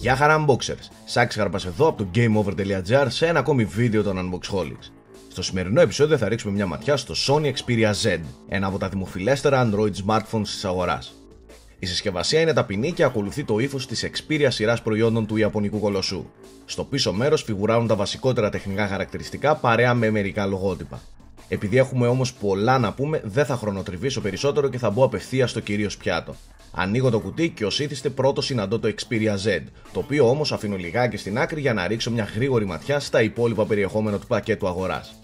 Γεια χαρά Unboxers, Σάκης Χαρπάς εδώ από το GameOver.gr σε ένα ακόμη βίντεο των Unboxholics. Στο σημερινό επεισόδιο θα ρίξουμε μια ματιά στο Sony Xperia Z, ένα από τα δημοφιλέστερα Android smartphones της αγοράς. Η συσκευασία είναι ταπεινή και ακολουθεί το ύφος της Xperia σειράς προϊόντων του Ιαπωνικού κολοσσού. Στο πίσω μέρος φιγουράρουν τα βασικότερα τεχνικά χαρακτηριστικά παρέα με μερικά λογότυπα. Επειδή έχουμε όμως πολλά να πούμε, δεν θα χρονοτριβήσω περισσότερο και θα μπω απευθείας στο κυρίως πιάτο. Ανοίγω το κουτί και ως ήθιστε πρώτο συναντώ το Xperia Z, το οποίο όμως αφήνω λιγάκι στην άκρη για να ρίξω μια γρήγορη ματιά στα υπόλοιπα περιεχόμενα του πακέτου αγοράς.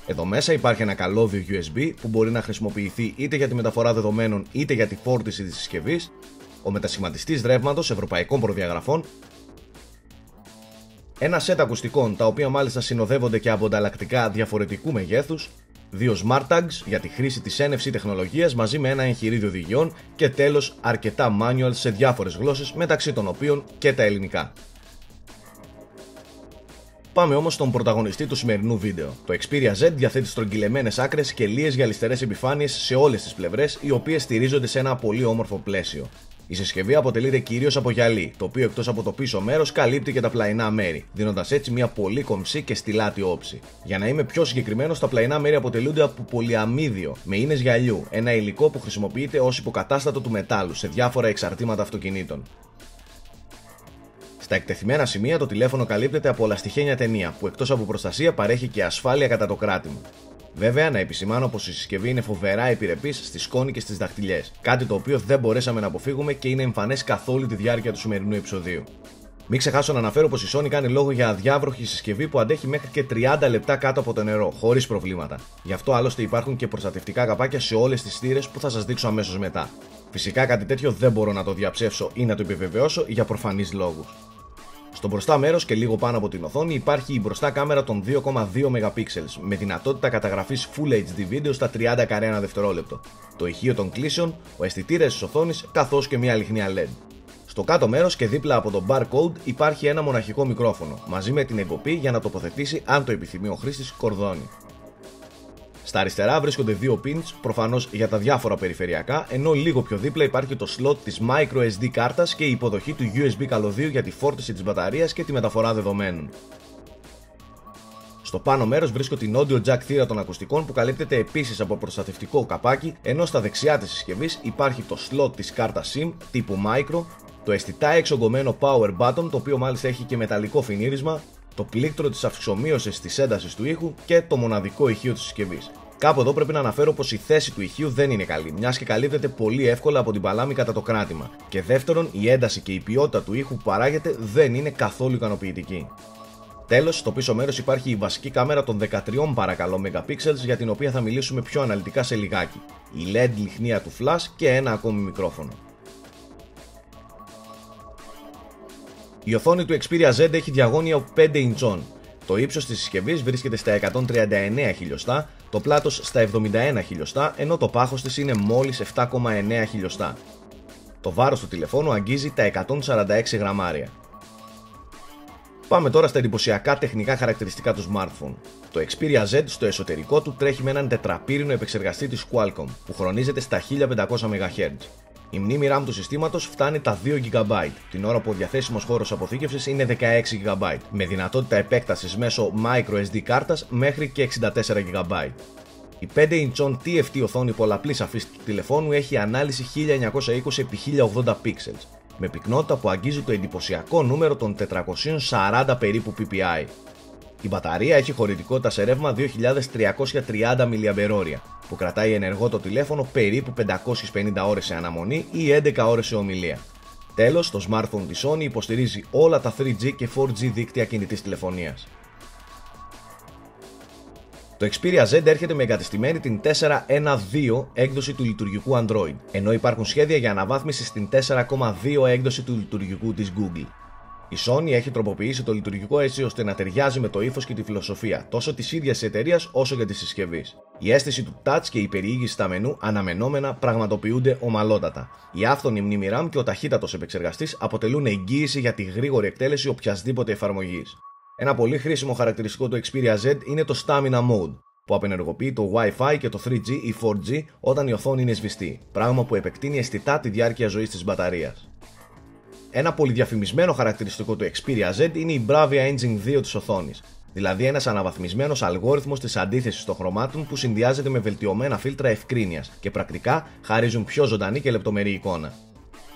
Εδώ μέσα υπάρχει ένα καλώδιο USB που μπορεί να χρησιμοποιηθεί είτε για τη μεταφορά δεδομένων είτε για τη φόρτιση της συσκευής, ο μετασχηματιστής ρεύματος ευρωπαϊκών προδιαγραφών, ένα σετ ακουστικών τα οποία μάλιστα συνοδεύονται και από ανταλλακτικά διαφορετικού μεγέθους, δύο smart tags για τη χρήση της NFC τεχνολογίας μαζί με ένα εγχειρίδιο οδηγιών και τέλος αρκετά manuals σε διάφορες γλώσσες μεταξύ των οποίων και τα ελληνικά. Πάμε όμως στον πρωταγωνιστή του σημερινού βίντεο. Το Xperia Z διαθέτει στρογγυλεμένες άκρες και λίες γυαλιστερές επιφάνειες σε όλες τις πλευρές, οι οποίες στηρίζονται σε ένα πολύ όμορφο πλαίσιο. Η συσκευή αποτελείται κυρίως από γυαλί, το οποίο εκτός από το πίσω μέρος καλύπτει και τα πλαϊνά μέρη, δίνοντας έτσι μια πολύ κομψή και στιλάτη όψη. Για να είμαι πιο συγκεκριμένος, τα πλαϊνά μέρη αποτελούνται από πολυαμίδιο με ίνες γυαλιού, ένα υλικό που χρησιμοποιείται ως υποκατάστατο του μετάλλου σε διάφορα εξαρτήματα αυτοκινήτων. Στα εκτεθειμένα σημεία το τηλέφωνο καλύπτεται από ολαστιχένια ταινία, που εκτός από προστασία παρέχει και ασφάλεια κατά το κράτημα. Βέβαια, να επισημάνω πως η συσκευή είναι φοβερά επιρρεπής στη σκόνη και στις δαχτυλιές, κάτι το οποίο δεν μπορέσαμε να αποφύγουμε και είναι εμφανές καθ' όλη τη διάρκεια του σημερινού επεισοδίου. Μην ξεχάσω να αναφέρω πως η Sony κάνει λόγο για αδιάβροχη συσκευή που αντέχει μέχρι και 30 λεπτά κάτω από το νερό, χωρίς προβλήματα. Γι' αυτό άλλωστε υπάρχουν και προστατευτικά καπάκια σε όλες τις θύρες που θα σας δείξω αμέσως μετά. Φυσικά κάτι τέτοιο δεν μπορώ να το διαψεύσω ή να το επιβεβαιώσω για προφανείς λόγους. Στο μπροστά μέρος και λίγο πάνω από την οθόνη υπάρχει η μπροστά κάμερα των 2,2 MP με δυνατότητα καταγραφής Full HD βίντεο στα 30 καρέ ανά δευτερόλεπτο, το ηχείο των κλήσεων, ο αισθητήρας της οθόνης καθώς και μια λιχνία LED. Στο κάτω μέρος και δίπλα από το barcode υπάρχει ένα μοναχικό μικρόφωνο, μαζί με την εγκοπή για να τοποθετήσει αν το επιθυμεί ο χρήστης κορδόνι. Στα αριστερά βρίσκονται δύο pins, προφανώς για τα διάφορα περιφερειακά, ενώ λίγο πιο δίπλα υπάρχει το slot της microSD κάρτας και η υποδοχή του USB καλωδίου για τη φόρτιση της μπαταρίας και τη μεταφορά δεδομένων. Στο πάνω μέρος βρίσκω την audio jack θύρα των ακουστικών που καλύπτεται επίσης από προστατευτικό καπάκι, ενώ στα δεξιά της συσκευής υπάρχει το slot της κάρτας SIM τύπου micro, το αισθητά εξογκωμένο power button, το οποίο μάλιστα έχει και μεταλλικό φινίρισμα, το πλήκτρο της αυξομοίωσης της έντασης του ήχου και το μοναδικό ηχείο της συσκευής. Κάπου εδώ πρέπει να αναφέρω πως η θέση του ηχείου δεν είναι καλή, μιας και καλύπτεται πολύ εύκολα από την παλάμη κατά το κράτημα. Και δεύτερον, η ένταση και η ποιότητα του ήχου που παράγεται δεν είναι καθόλου ικανοποιητική. Τέλος, στο πίσω μέρος υπάρχει η βασική κάμερα των 13 παρακαλώ MP για την οποία θα μιλήσουμε πιο αναλυτικά σε λιγάκι, η LED λιχνία του flash και ένα ακόμη μικρόφωνο. Η οθόνη του Xperia Z έχει διαγώνια 5 ιντσών. Το ύψος της συσκευής βρίσκεται στα 139 χιλιοστά, το πλάτος στα 71 χιλιοστά, ενώ το πάχος της είναι μόλις 7,9 χιλιοστά. Το βάρος του τηλεφώνου αγγίζει τα 146 γραμμάρια. Πάμε τώρα στα εντυπωσιακά τεχνικά χαρακτηριστικά του smartphone. Το Xperia Z στο εσωτερικό του τρέχει με έναν τετραπύρινο επεξεργαστή της Qualcomm που χρονίζεται στα 1500 MHz. Η μνήμη RAM του συστήματος φτάνει τα 2 GB, την ώρα που ο διαθέσιμος χώρος αποθήκευσης είναι 16 GB, με δυνατότητα επέκτασης μέσω microSD κάρτας μέχρι και 64 GB. Η 5 ιντσών TFT οθόνη πολλαπλής αφής του τηλεφώνου έχει ανάλυση 1920x1080 pixels, με πυκνότητα που αγγίζει το εντυπωσιακό νούμερο των 440 περίπου ppi. Η μπαταρία έχει χωρητικότητα σε ρεύμα 2330 mAh, που κρατάει ενεργό το τηλέφωνο περίπου 550 ώρες σε αναμονή ή 11 ώρες σε ομιλία. Τέλος, το smartphone της Sony υποστηρίζει όλα τα 3G και 4G δίκτυα κινητής τηλεφωνίας. Το Xperia Z έρχεται με εγκατεστημένη την 4.1.2 έκδοση του λειτουργικού Android, ενώ υπάρχουν σχέδια για αναβάθμιση στην 4.2 έκδοση του λειτουργικού της Google. Η Sony έχει τροποποιήσει το λειτουργικό έτσι ώστε να ταιριάζει με το ύφος και τη φιλοσοφία τόσο της ίδιας εταιρείας όσο και της συσκευής. Η αίσθηση του touch και η περιήγηση στα μενού αναμενόμενα πραγματοποιούνται ομαλότατα. Η άφθονη μνήμη RAM και ο ταχύτατος επεξεργαστής αποτελούν εγγύηση για τη γρήγορη εκτέλεση οποιασδήποτε εφαρμογής. Ένα πολύ χρήσιμο χαρακτηριστικό του Xperia Z είναι το Stamina Mode, που απενεργοποιεί το Wi-Fi και το 3G ή 4G όταν η οθόνη είναι σβηστή, πράγμα που επεκτείνει αισθητά τη διάρκεια ζωής της μπαταρίας. Ένα πολυδιαφημισμένο χαρακτηριστικό του Xperia Z είναι η Bravia Engine 2 της οθόνης, δηλαδή ένας αναβαθμισμένος αλγόριθμος της αντίθεσης των χρωμάτων που συνδυάζεται με βελτιωμένα φίλτρα ευκρίνειας και πρακτικά χαρίζουν πιο ζωντανή και λεπτομερή εικόνα.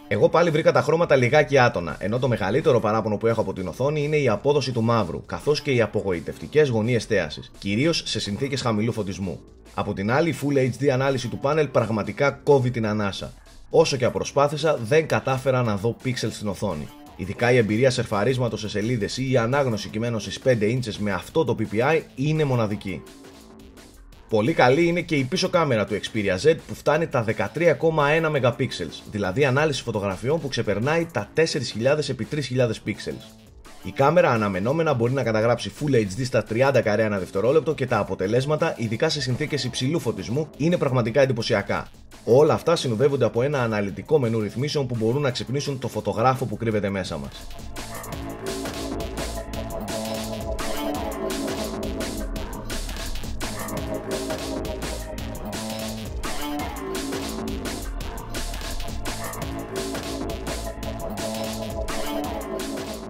Εγώ πάλι βρήκα τα χρώματα λιγάκι άτονα, ενώ το μεγαλύτερο παράπονο που έχω από την οθόνη είναι η απόδοση του μαύρου, καθώς και οι απογοητευτικές γωνίες εστίασης, κυρίως σε συνθήκες χαμηλού φωτισμού. Από την άλλη, η Full HD ανάλυση του πάνελ πραγματικά κόβει την ανάσα. Όσο και απροσπάθησα, δεν κατάφερα να δω πίξελ στην οθόνη. Ειδικά η εμπειρία σερφαρίσματος σε σελίδες ή η ανάγνωση κειμένων στις 5 ίντσες με αυτό το PPI είναι μοναδική. Πολύ καλή είναι και η πίσω κάμερα του Xperia Z που φτάνει τα 13,1 MP, δηλαδή ανάλυση φωτογραφιών που ξεπερνάει τα 4.000x3.000 pixels. Η κάμερα αναμενόμενα μπορεί να καταγράψει Full HD στα 30 καρέ ανά δευτερόλεπτο και τα αποτελέσματα, ειδικά σε συνθήκες υψηλού φωτισμού, είναι πραγματικά εντυπωσιακά. Όλα αυτά συνοδεύονται από ένα αναλυτικό μενού ρυθμίσεων που μπορούν να ξυπνήσουν το φωτογράφο που κρύβεται μέσα μας.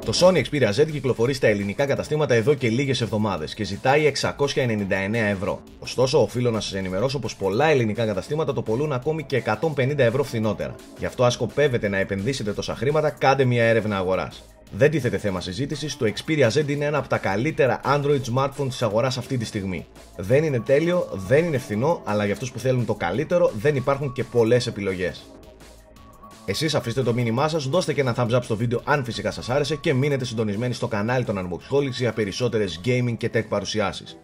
Το Sony Xperia Z κυκλοφορεί στα ελληνικά καταστήματα εδώ και λίγες εβδομάδες και ζητάει 699 ευρώ. Ωστόσο, οφείλω να σας ενημερώσω πως πολλά ελληνικά καταστήματα το πωλούν ακόμη και 150 ευρώ φθηνότερα. Γι' αυτό, αν σκοπεύετε να επενδύσετε τόσα χρήματα, κάντε μια έρευνα αγοράς. Δεν τίθεται θέμα συζήτησης, το Xperia Z είναι ένα από τα καλύτερα Android smartphone της αγοράς αυτή τη στιγμή. Δεν είναι τέλειο, δεν είναι φθηνό, αλλά για αυτούς που θέλουν το καλύτερο δεν υπάρχουν και πολλές επιλογές. Εσείς αφήστε το μήνυμά σας, δώστε και ένα thumbs up στο βίντεο αν φυσικά σας άρεσε και μείνετε συντονισμένοι στο κανάλι των Unboxholics για περισσότερες gaming και tech παρουσιάσεις.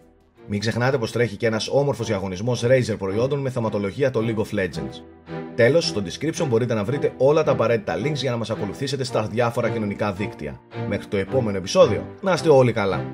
Μην ξεχνάτε πως τρέχει και ένας όμορφος διαγωνισμός Razer προϊόντων με θεματολογία το League of Legends. Τέλος, στο description μπορείτε να βρείτε όλα τα απαραίτητα links για να μας ακολουθήσετε στα διάφορα κοινωνικά δίκτυα. Μέχρι το επόμενο επεισόδιο, να είστε όλοι καλά!